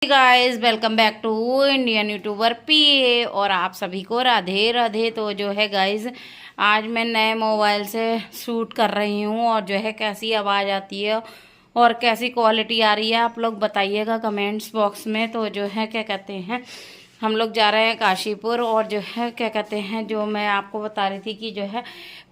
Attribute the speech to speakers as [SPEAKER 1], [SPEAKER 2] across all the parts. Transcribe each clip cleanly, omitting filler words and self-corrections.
[SPEAKER 1] Guys welcome back to Indian YouTuber PA और आप सभी को राधे राधे। तो जो है गाइस आज मैं नए मोबाइल से शूट कर रही हूँ और जो है कैसी आवाज़ आती है और कैसी क्वालिटी आ रही है आप लोग बताइएगा कमेंट्स बॉक्स में। तो जो है क्या कहते हैं हम लोग जा रहे हैं काशीपुर और जो है क्या कहते हैं जो मैं आपको बता रही थी कि जो है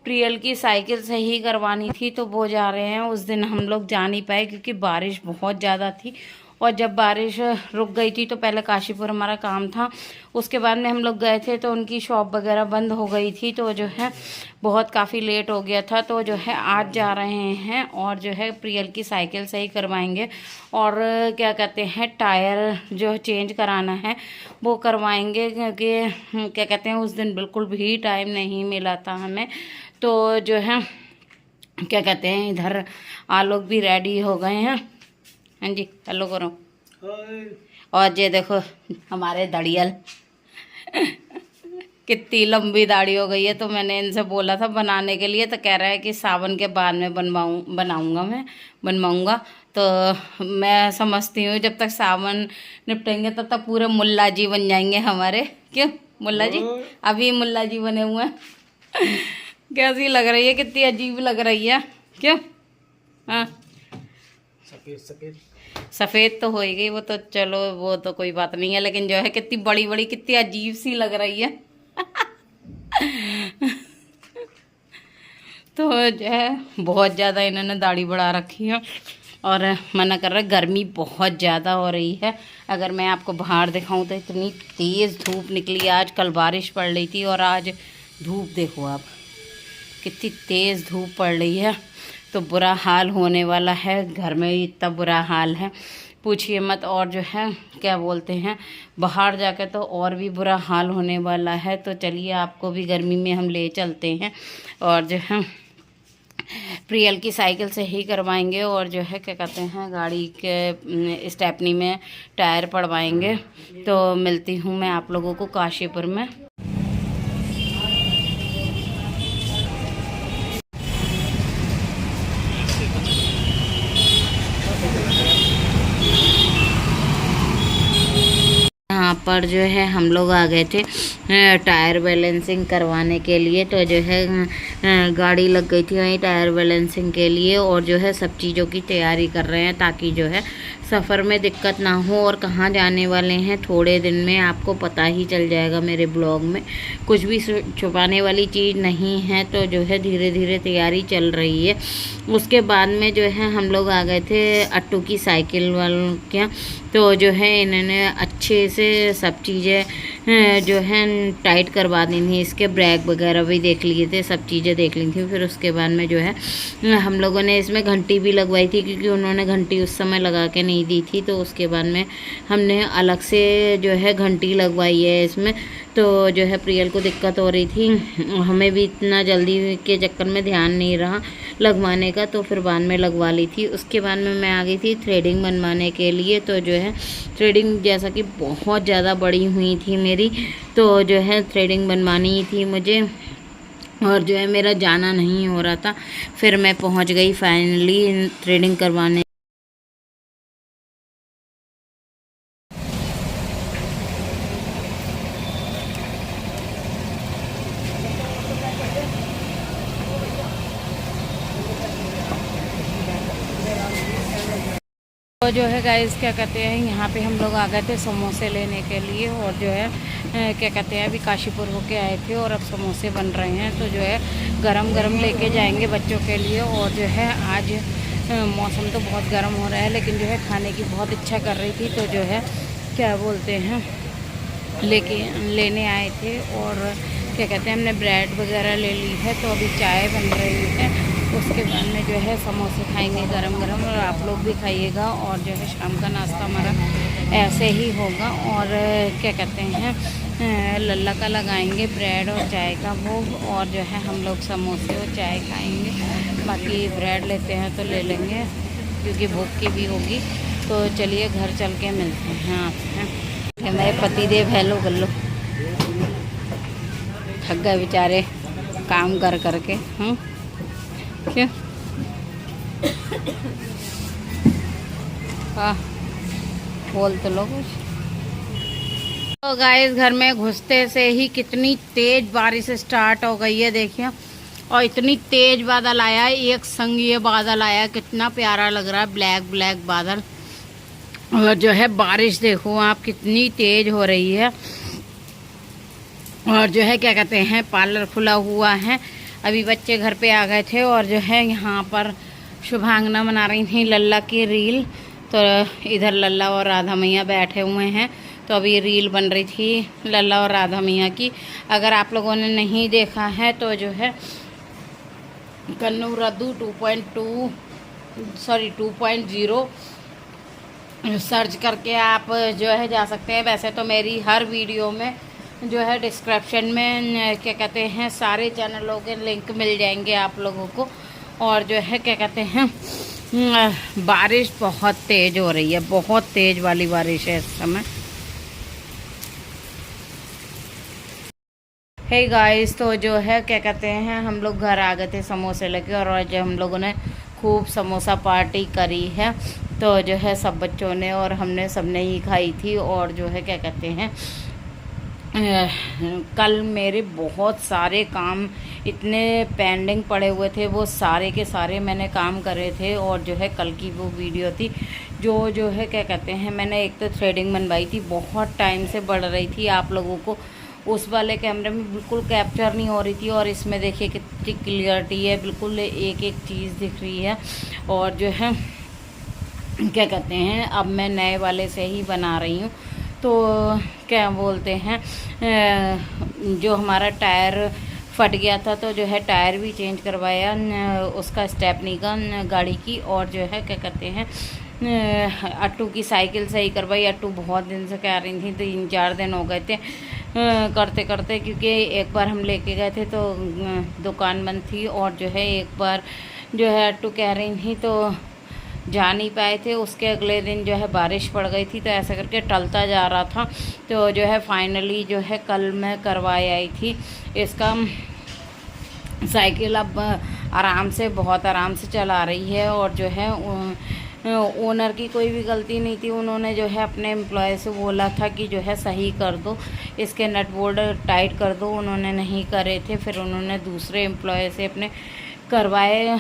[SPEAKER 1] प्रियल की साइकिल सही करवानी थी तो वो जा रहे हैं। उस दिन हम लोग जा नहीं पाए क्योंकि बारिश बहुत ज़्यादा थी और जब बारिश रुक गई थी तो पहले काशीपुर हमारा काम था, उसके बाद में हम लोग गए थे तो उनकी शॉप वगैरह बंद हो गई थी तो जो है बहुत काफ़ी लेट हो गया था। तो जो है आज जा रहे हैं और जो है प्रियल की साइकिल सही करवाएंगे और क्या कहते हैं टायर जो चेंज कराना है वो करवाएंगे क्योंकि क्या कहते हैं उस दिन बिल्कुल भी टाइम नहीं मिला था हमें। तो जो है क्या कहते हैं इधर आलोक भी रेडी हो गए हैं। हाँ जी हेलो करो। और ये देखो हमारे दड़ियल कितनी लंबी दाढ़ी हो गई है। तो मैंने इनसे बोला था बनाने के लिए तो कह रहा है कि सावन के बाद में बनवाऊंगा। तो मैं समझती हूँ जब तक सावन निपटेंगे तब तक पूरे मुल्ला जी बन जाएंगे हमारे। क्यों मुल्ला जी अभी मुल्ला जी बने हुए हैं। कैसी लग रही है, कितनी अजीब लग रही है। क्यों हाँ सफ़ेद तो हो ही गई वो तो, चलो वो तो कोई बात नहीं है, लेकिन जो है कितनी बड़ी बड़ी कितनी अजीब सी लग रही है। तो जो है बहुत ज़्यादा इन्होंने दाढ़ी बढ़ा रखी है और मना कर रहा है, गर्मी बहुत ज़्यादा हो रही है। अगर मैं आपको बाहर दिखाऊं तो इतनी तेज़ धूप निकली आज, कल बारिश पड़ रही थी और आज धूप देखो आप कितनी तेज़ धूप पड़ रही है। तो बुरा हाल होने वाला है, घर में ही इतना बुरा हाल है पूछिए मत। और जो है क्या बोलते हैं बाहर जाके तो और भी बुरा हाल होने वाला है। तो चलिए आपको भी गर्मी में हम ले चलते हैं और जो है प्रियल की साइकिल से ही करवाएंगे और जो है क्या कहते हैं गाड़ी के स्टेपनी में टायर पड़वाएंगे। तो मिलती हूँ मैं आप लोगों को काशीपुर में। यहाँ पर जो है हम लोग आ गए थे टायर बैलेंसिंग करवाने के लिए। तो जो है गाड़ी लग गई थी वहीं टायर बैलेंसिंग के लिए और जो है सब चीज़ों की तैयारी कर रहे हैं ताकि जो है सफ़र में दिक्कत ना हो। और कहाँ जाने वाले हैं थोड़े दिन में आपको पता ही चल जाएगा मेरे ब्लॉग में, कुछ भी छुपाने वाली चीज़ नहीं है। तो जो है धीरे धीरे तैयारी चल रही है। उसके बाद में जो है हम लोग आ गए थे अट्टू की साइकिल वालों के। तो जो है इन्होंने अच्छे से सब चीज़ें जो है टाइट करवा दी थी, इसके ब्रेक वगैरह भी देख लिए थे, सब चीज़ें देख ली थी। फिर उसके बाद में जो है हम लोगों ने इसमें घंटी भी लगवाई थी क्योंकि उन्होंने घंटी उस समय लगा के नहीं दी थी। तो उसके बाद में हमने अलग से जो है घंटी लगवाई है इसमें। तो जो है प्रियल को दिक्कत हो रही थी, हमें भी इतना जल्दी के चक्कर में ध्यान नहीं रहा लगवाने का, तो फिर बाद में लगवा ली थी। उसके बाद में मैं आ गई थी थ्रेडिंग बनवाने के लिए। तो जो है थ्रेडिंग जैसा कि बहुत ज़्यादा बड़ी हुई थी मेरी, तो जो है थ्रेडिंग बनवानी थी मुझे और जो है मेरा जाना नहीं हो रहा था। फिर मैं पहुंच गई फाइनली थ्रेडिंग करवाने। तो जो है गाइस क्या कहते हैं यहाँ पे हम लोग आ गए थे समोसे लेने के लिए और जो है क्या कहते हैं अभी काशीपुर होके आए थे और अब समोसे बन रहे हैं। तो जो है गरम गरम लेके जाएंगे बच्चों के लिए। और जो है आज मौसम तो बहुत गर्म हो रहा है लेकिन जो है खाने की बहुत इच्छा कर रही थी। तो जो है क्या बोलते हैं लेने आए थे और क्या कहते हैं हमने ब्रेड वगैरह ले ली है। तो अभी चाय बन रही है, उसके बाद में जो है समोसे खाएंगे गरम गरम और आप लोग भी खाइएगा। और जो है शाम का नाश्ता हमारा ऐसे ही होगा। और क्या कहते हैं लल्ला का लगाएंगे ब्रेड और चाय का भोग और जो है हम लोग समोसे और चाय खाएंगे। बाकी ब्रेड लेते हैं तो ले लेंगे क्योंकि भूख की भी होगी। तो चलिए घर चल के मिलते हैं आपसे। मेरे पतिदेव हेलो गल्लो थक गए बेचारे काम कर करके। क्यों हाँ बोल तो लो कुछ। तो गाइस घर में घुसते से ही कितनी तेज बारिश स्टार्ट हो गई है, देखिए। और इतनी तेज बादल आया है, एक संग ये बादल आया, कितना प्यारा लग रहा है, ब्लैक ब्लैक बादल। और जो है बारिश देखो आप कितनी तेज हो रही है। और जो है क्या कहते हैं, पार्लर खुला हुआ है। अभी बच्चे घर पे आ गए थे और जो है यहाँ पर शुभांगना बना रही थी लल्ला की रील। तो इधर लल्ला और राधा मैया बैठे हुए हैं, तो अभी रील बन रही थी लल्ला और राधा मैया की। अगर आप लोगों ने नहीं देखा है तो जो है कन्नू रद्दू 2.0 सर्च करके आप जो है जा सकते हैं। वैसे तो मेरी हर वीडियो में जो है डिस्क्रिप्शन में क्या कहते हैं सारे चैनलों के लिंक मिल जाएंगे आप लोगों को। और जो है क्या कहते हैं बारिश बहुत तेज़ हो रही है, बहुत तेज़ वाली बारिश है इस समय। हे गाइस, तो जो है क्या कहते हैं हम लोग घर आ गए थे समोसे लेके, और आज हम लोगों ने खूब समोसा पार्टी करी है। तो जो है सब बच्चों ने और हमने सबने ही खाई थी। और जो है क्या कहते हैं कल मेरे बहुत सारे काम इतने पेंडिंग पड़े हुए थे, वो सारे के सारे मैंने काम करे थे। और जो है कल की वो वीडियो थी जो है क्या कहते हैं मैंने एक तो थ्रेडिंग बनवाई थी, बहुत टाइम से बढ़ रही थी, आप लोगों को उस वाले कैमरे में बिल्कुल कैप्चर नहीं हो रही थी। और इसमें देखिए कितनी क्लियरिटी है, बिल्कुल एक एक चीज़ दिख रही है। और जो है क्या कहते हैं अब मैं नए वाले से ही बना रही हूँ। तो क्या बोलते हैं जो हमारा टायर फट गया था, तो जो है टायर भी चेंज करवाया, उसका स्टेपनी का गाड़ी की। और जो है क्या कहते हैं अट्टू की साइकिल सही करवाई। अट्टू बहुत दिन से कह रही थी, 3-4 दिन हो गए थे करते करते, क्योंकि एक बार हम लेके गए थे तो दुकान बंद थी। और जो है एक बार जो है अट्टू कह रही थी तो जा नहीं पाए थे। उसके अगले दिन जो है बारिश पड़ गई थी, तो ऐसा करके टलता जा रहा था। तो जो है फाइनली जो है कल मैं करवाई आई थी इसका साइकिल। अब आराम से, बहुत आराम से चला रही है। और जो है ओनर की कोई भी गलती नहीं थी, उन्होंने जो है अपने एम्प्लॉय से बोला था कि जो है सही कर दो, इसके नट बोल्ट टाइट कर दो, उन्होंने नहीं करे थे। फिर उन्होंने दूसरे एम्प्लॉय से अपने करवाए,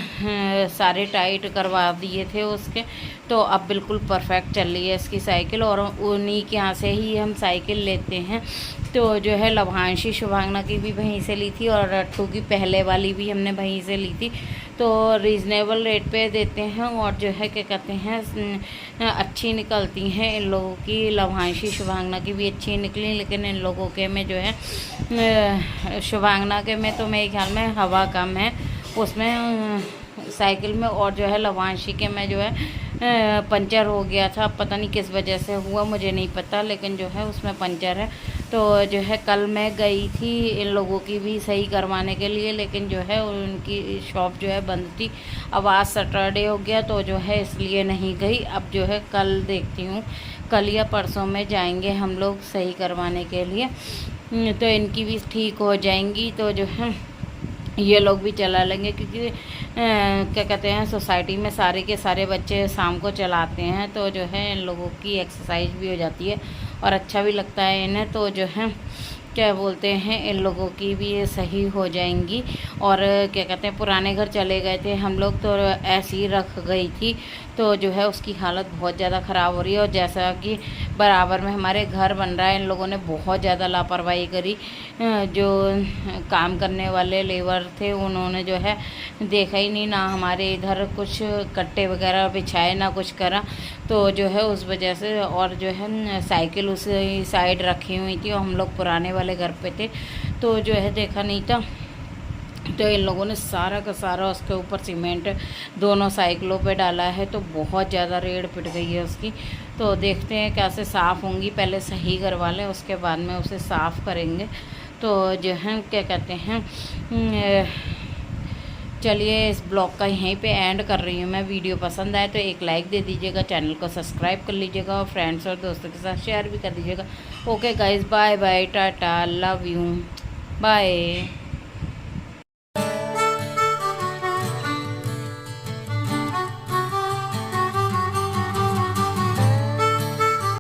[SPEAKER 1] सारे टाइट करवा दिए थे उसके। तो अब बिल्कुल परफेक्ट चल रही है इसकी साइकिल। और उन्हीं के यहाँ से ही हम साइकिल लेते हैं। तो जो है लभांशी शुभांगना की भी वहीं से ली थी, और अट्टू की पहले वाली भी हमने वहीं से ली थी। तो रीज़नेबल रेट पे देते हैं। और जो है क्या कहते हैं अच्छी निकलती हैं इन लोगों की। लभांशी शुभांगना की भी अच्छी निकली, लेकिन इन लोगों के में जो है शुभांगना के में तो मेरे ख्याल में हवा कम है उसमें साइकिल में। और जो है लवांशी के में जो है पंचर हो गया था, पता नहीं किस वजह से हुआ, मुझे नहीं पता, लेकिन जो है उसमें पंचर है। तो जो है कल मैं गई थी इन लोगों की भी सही करवाने के लिए, लेकिन जो है उनकी शॉप जो है बंद थी। अब आज सैटरडे हो गया तो जो है इसलिए नहीं गई। अब जो है कल देखती हूँ, कल या परसों में जाएंगे हम लोग सही करवाने के लिए, तो इनकी भी ठीक हो जाएंगी। तो जो है ये लोग भी चला लेंगे, क्योंकि क्या कहते हैं सोसाइटी में सारे के सारे बच्चे शाम को चलाते हैं। तो जो है इन लोगों की एक्सरसाइज भी हो जाती है और अच्छा भी लगता है इन्हें। तो जो है क्या बोलते हैं इन लोगों की भी ये सही हो जाएंगी। और क्या कहते हैं पुराने घर चले गए थे हम लोग, तो ऐसी ही रख गई थी, तो जो है उसकी हालत बहुत ज़्यादा ख़राब हो रही है। और जैसा कि बराबर में हमारे घर बन रहा है, इन लोगों ने बहुत ज़्यादा लापरवाही करी। जो काम करने वाले लेबर थे उन्होंने जो है देखा ही नहीं, ना हमारे इधर कुछ कट्टे वगैरह बिछाए, ना कुछ करा। तो जो है उस वजह से, और जो है साइकिल उस साइड रखी हुई थी और हम लोग पुराने वाले घर पे थे, तो जो है देखा नहीं था। तो इन लोगों ने सारा का सारा उसके ऊपर सीमेंट दोनों साइकिलों पे डाला है, तो बहुत ज़्यादा रेड़ पिट गई है उसकी। तो देखते हैं कैसे साफ़ होंगी, पहले सही करवा लें उसके बाद में उसे साफ़ करेंगे। तो जो है क्या कहते हैं चलिए इस ब्लॉग का यहीं पे एंड कर रही हूँ मैं। वीडियो पसंद आए तो एक लाइक दे दीजिएगा, चैनल को सब्सक्राइब कर लीजिएगा और फ्रेंड्स और दोस्तों के साथ शेयर भी कर दीजिएगा। Okay guys, bye bye, tata, love you, bye.